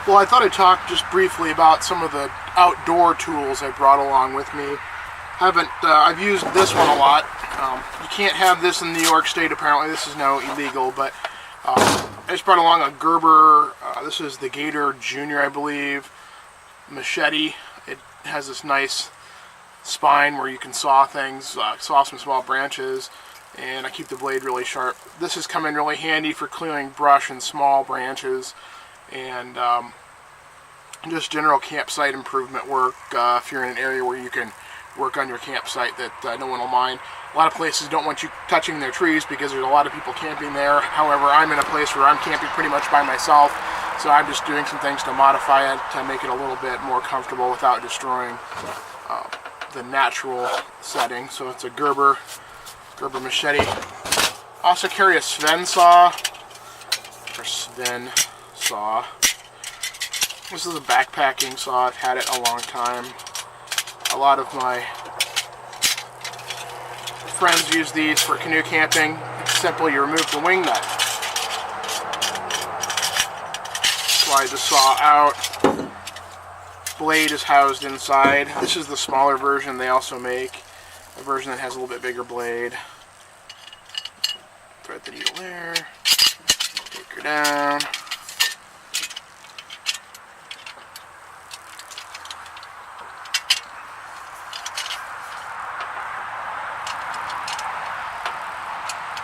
Well, I thought I'd talk just briefly about some of the outdoor tools I brought along with me. I've used this one a lot. You can't have this in New York State, apparently. This is now illegal, but I just brought along a Gerber. This is the Gator Junior, I believe, machete. It has this nice spine where you can saw things, saw some small branches, and I keep the blade really sharp. This has come in really handy for clearing brush and small branches, and just general campsite improvement work if you're in an area where you can work on your campsite that no one will mind. A lot of places don't want you touching their trees because there's a lot of people camping there. However, I'm in a place where I'm camping pretty much by myself, so I'm just doing some things to modify it to make it a little bit more comfortable without destroying the natural setting. So it's a Gerber machete. I also carry a Sven saw. This is a backpacking saw. I've had it a long time. A lot of my friends use these for canoe camping. It's simple, you remove the wing nut. Slide the saw out. Blade is housed inside. This is the smaller version they also make. A version that has a little bit bigger blade. Thread the needle there. Take her down.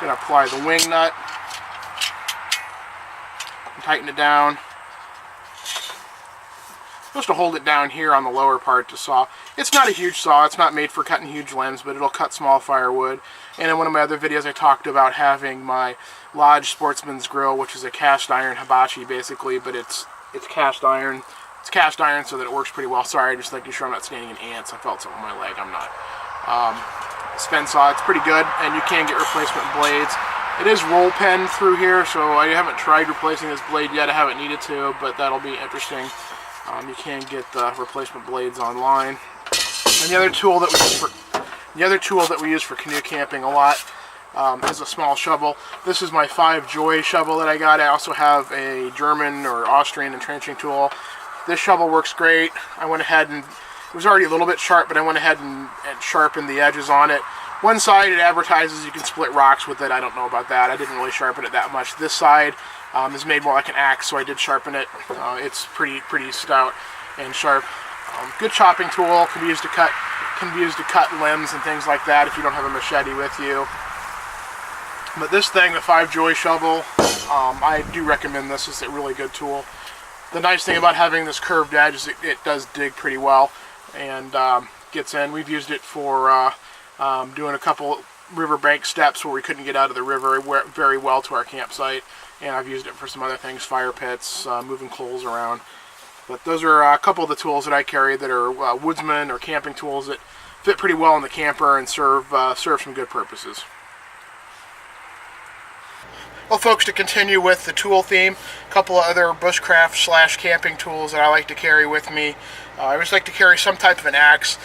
Going to apply the wing nut and tighten it down. Supposed to hold it down here on the lower part to saw. It's not a huge saw, it's not made for cutting huge limbs, but it'll cut small firewood. And in one of my other videos I talked about having my Lodge Sportsman's Grill, which is a cast iron hibachi basically, but it's cast iron. It's cast iron so that it works pretty well. Sorry, I just like to sure I'm not standing in ants. I felt something on my leg, I'm not. Sven saw, it's pretty good, and you can get replacement blades. It is roll pen through here, so I haven't tried replacing this blade yet. I haven't needed to, but that'll be interesting. You can get the replacement blades online. And the other tool that we use for canoe camping a lot is a small shovel. This is my 5 Joy shovel that I got. I also have a German or Austrian entrenching tool. This shovel works great. I went ahead and it was already a little bit sharp, but I went ahead and sharpened the edges on it. One side it advertises you can split rocks with it. I don't know about that. I didn't really sharpen it that much. This side is made more like an axe, so I did sharpen it. It's pretty stout and sharp. Good chopping tool. Can be used to cut limbs and things like that if you don't have a machete with you. But this thing, the 5 Joy shovel, I do recommend this. It's a really good tool. The nice thing about having this curved edge is it does dig pretty well and gets in. We've used it for doing a couple riverbank steps where we couldn't get out of the river very well to our campsite, and I've used it for some other things, fire pits, moving coals around. But those are a couple of the tools that I carry that are woodsman or camping tools that fit pretty well in the camper and serve some good purposes. Well, folks, to continue with the tool theme, a couple of other bushcraft / camping tools that I like to carry with me. I always like to carry some type of an axe.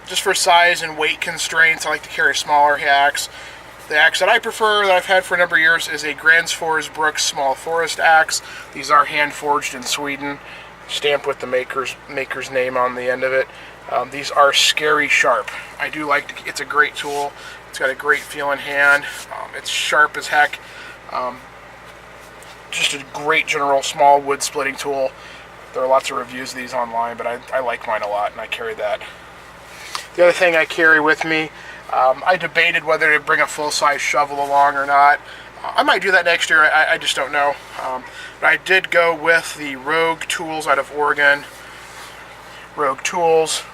Just for size and weight constraints, I like to carry a smaller axe. The axe that I prefer, that I've had for a number of years, is a Gränsfors small forest axe. These are hand forged in Sweden, stamped with the maker's name on the end of it. These are scary sharp. I do like it's a great tool. It's got a great feel in hand. It's sharp as heck. Just a great general small wood splitting tool. There are lots of reviews of these online, but I like mine a lot, and I carry that. The other thing I carry with me, I debated whether to bring a full-size shovel along or not. I might do that next year, I just don't know. But I did go with the Rogue Tools out of Oregon. Rogue Tools.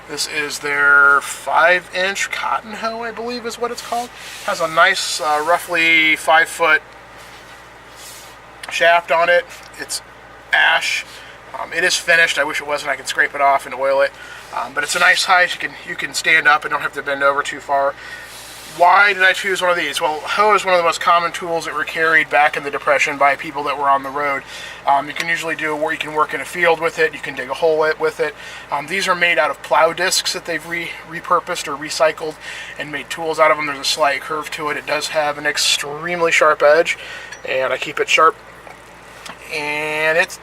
This is their 5-inch cotton hoe, I believe is what it's called. Has a nice, roughly 5-foot shaft on it. It's ash. It is finished. I wish it wasn't. I can scrape it off and oil it. But it's a nice height. You can stand up and don't have to bend over too far. Why did I choose one of these? Well, hoe is one of the most common tools that were carried back in the Depression by people that were on the road. You can usually you can work in a field with it, you can dig a hole with it. These are made out of plow discs that they've repurposed or recycled and made tools out of them. There's a slight curve to it. It does have an extremely sharp edge, and I keep it sharp. And it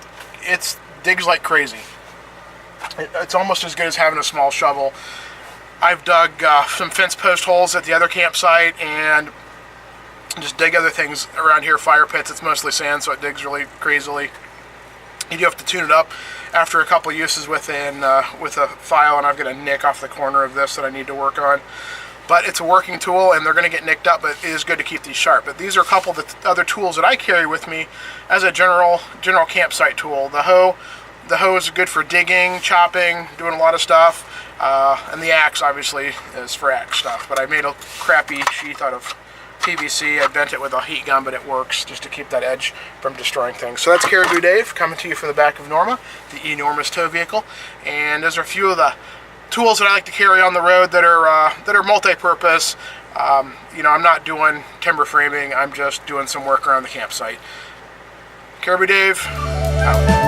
digs like crazy. It's almost as good as having a small shovel. I've dug some fence post holes at the other campsite and just dig other things around here, fire pits. It's mostly sand, so it digs really crazily. You do have to tune it up after a couple uses with a file, and I've got a nick off the corner of this that I need to work on. But it's a working tool, and they're going to get nicked up, but it is good to keep these sharp. But these are a couple of the other tools that I carry with me as a general campsite tool. The hoe is good for digging, chopping, doing a lot of stuff. And the axe, obviously, is for axe stuff. But I made a crappy sheath out of PVC. I bent it with a heat gun, but it works just to keep that edge from destroying things. So that's Caribou Dave coming to you from the back of Norma, the enormous tow vehicle. And those are a few of the tools that I like to carry on the road that are multi-purpose. You know, I'm not doing timber framing. I'm just doing some work around the campsite. Caribou Dave, out.